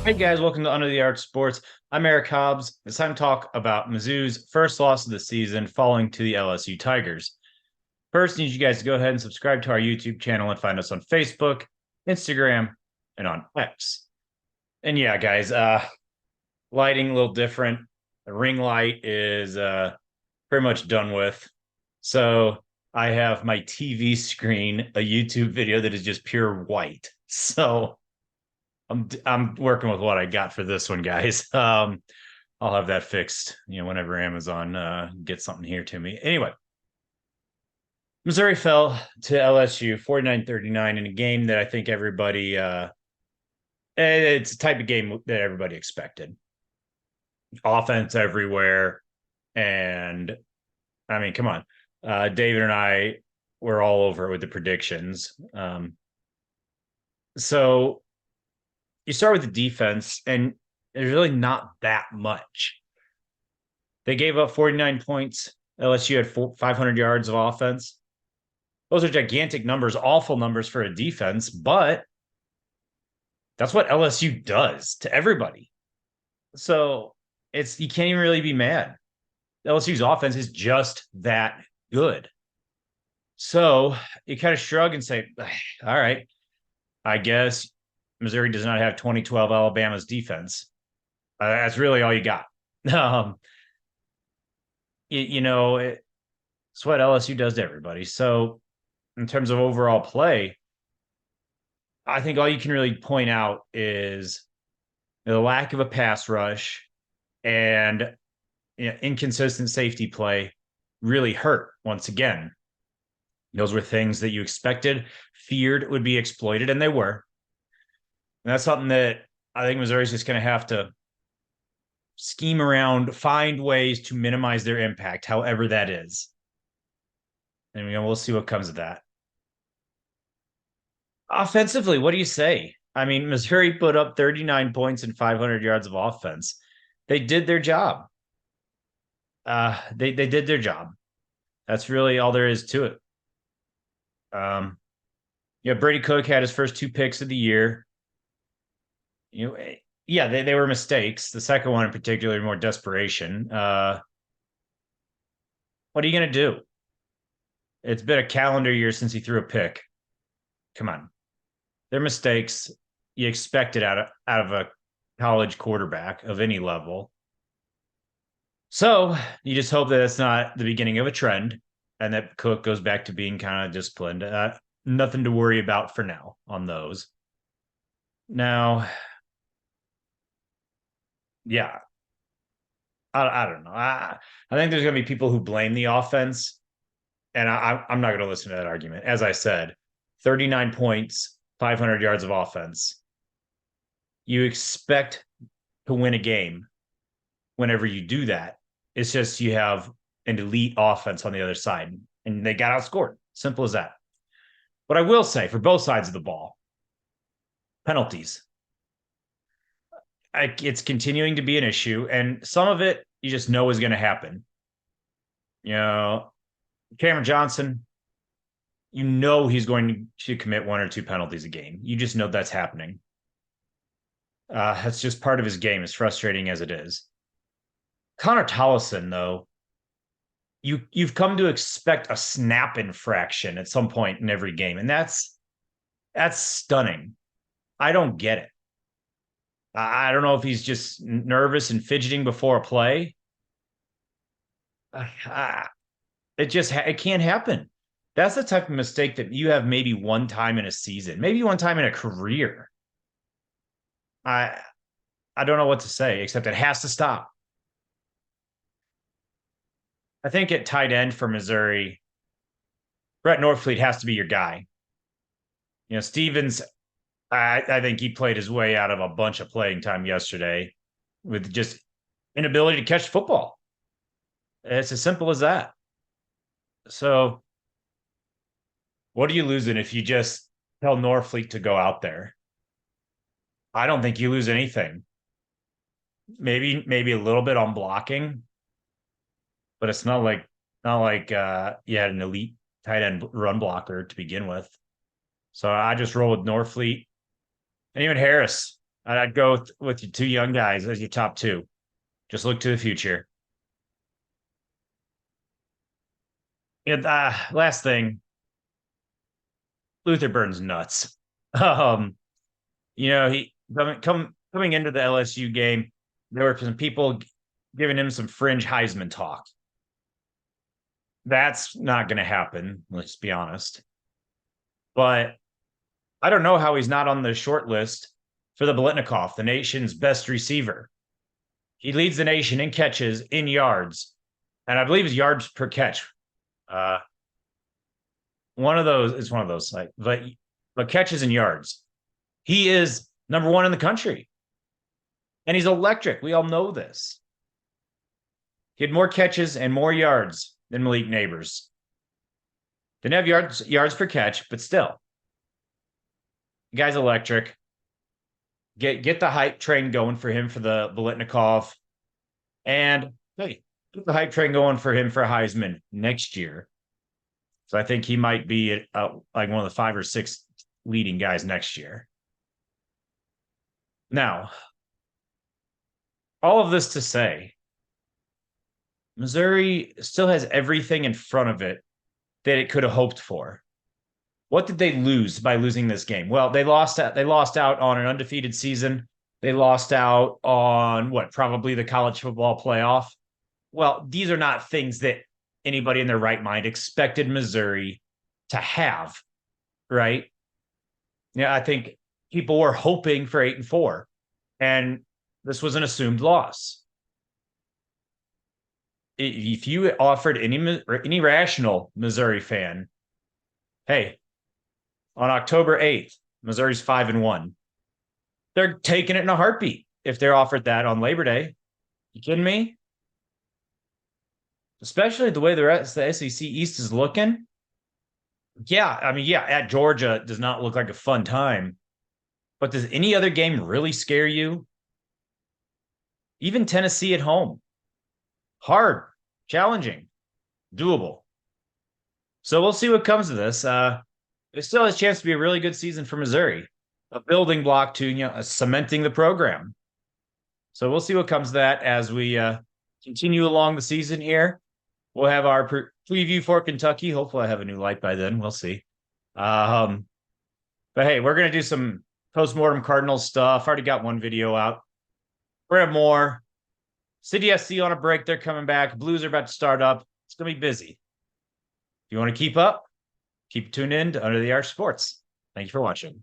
Hey guys, welcome to Under the Arch Sports. I'm Eric Hobbs. It's time to talk about Mizzou's first loss of the season, falling to the LSU Tigers. First, I need you guys to go ahead and subscribe to our YouTube channel and find us on Facebook, Instagram, and on X. And yeah, guys, lighting a little different. The ring light is pretty much done with. So I have my TV screen, a YouTube video that is just pure white. So I'm working with what I got for this one, guys. I'll have that fixed, whenever Amazon gets something here to me. Anyway, Missouri fell to LSU 49-39 in a game that I think everybody it's a type of game that everybody expected. Offense everywhere. And I mean, come on. David and I were all over with the predictions. So you start with the defense, and there's really not that much. They gave up 49 points. LSU had 500 yards of offense. Those are gigantic numbers, awful numbers for a defense, but that's what LSU does to everybody. So you can't even really be mad. LSU's offense is just that good. So you kind of shrug and say, all right, I guess Missouri does not have 2012 Alabama's defense. That's really all you got. Um, it's what LSU does to everybody. So in terms of overall play, I think all you can really point out is the lack of a pass rush and inconsistent safety play really hurt once again. Those were things that you expected, feared would be exploited, and they were. And that's something that I think Missouri's just going to have to scheme around, find ways to minimize their impact, however that is. And we'll see what comes of that. Offensively, what do you say? I mean, Missouri put up 39 points and 500 yards of offense. They did their job. They did their job. That's really all there is to it. Brady Cook had his first 2 picks of the year. Yeah, they were mistakes. The second one in particular, more desperation. What are you going to do? It's been a calendar year since he threw a pick. Come on. They're mistakes. You expect it out of a college quarterback of any level. So you just hope that it's not the beginning of a trend and that Cook goes back to being kind of disciplined. Nothing to worry about for now on those. Now, yeah, I don't know. I think there's going to be people who blame the offense, and I'm not going to listen to that argument. As I said, 39 points, 500 yards of offense. You expect to win a game whenever you do that. It's just you have an elite offense on the other side, and they got outscored. Simple as that. But I will say, for both sides of the ball, penalties. It's continuing to be an issue, and some of it you just know is going to happen. Cameron Johnson, he's going to commit 1 or 2 penalties a game. You just know that's happening. That's just part of his game, as frustrating as it is. Connor Tollison, though, you've come to expect a snap infraction at some point in every game, and that's stunning. I don't get it. I don't know if he's just nervous and fidgeting before a play. It can't happen. That's the type of mistake that you have maybe one time in a season, maybe one time in a career. I don't know what to say, except it has to stop. I think at tight end for Missouri, Brett Norfleet has to be your guy. Stevens, I think he played his way out of a bunch of playing time yesterday with just inability to catch football. It's as simple as that. So, what are you losing if you just tell Norfleet to go out there? I don't think you lose anything. Maybe a little bit on blocking, but it's not like you had an elite tight end run blocker to begin with. So I just roll with Norfleet and even Harris. I'd go with your two young guys as your top two. Just look to the future. And last thing, Luther Burns nuts. Um, he coming into the LSU game, there were some people giving him some fringe Heisman talk. That's not going to happen. Let's be honest. But I don't know how he's not on the short list for the Biletnikoff, the nation's best receiver. He leads the nation in catches, in yards, and I believe his yards per catch. Uh, one of those is one of those, like, but catches and yards. He is number one in the country, and he's electric. We all know this. He had more catches and more yards than Malik Neighbors. Didn't have yards per catch, but still, the guy's electric. Get the hype train going for him for the Biletnikoff, and hey, get the hype train going for him for Heisman next year. So I think he might be like one of the 5 or 6 leading guys next year. Now, all of this to say, Missouri still has everything in front of it that it could have hoped for. What did they lose by losing this game? Well, they lost out on an undefeated season. They lost out on probably the college football playoff. Well, these are not things that anybody in their right mind expected Missouri to have, right? Yeah, I think people were hoping for 8-4, and this was an assumed loss. If you offered any rational Missouri fan, hey, on October 8th, Missouri's 5-1. They're taking it in a heartbeat if they're offered that on Labor Day. You kidding me? Especially the way the rest of the SEC East is looking. Yeah, I mean, yeah, at Georgia does not look like a fun time. But does any other game really scare you? Even Tennessee at home. Hard, challenging, doable. So we'll see what comes of this. It still has a chance to be a really good season for Missouri, a building block to cementing the program. So we'll see what comes of that as we continue along the season here. We'll have our preview for Kentucky. Hopefully, I have a new light by then. We'll see. But hey, we're gonna do some postmortem Cardinals stuff. Already got one video out. We're gonna have more. City SC on a break. They're coming back. Blues are about to start up. It's gonna be busy. If you want to keep up, keep tuned in to Under the Arch Sports. Thank you for watching.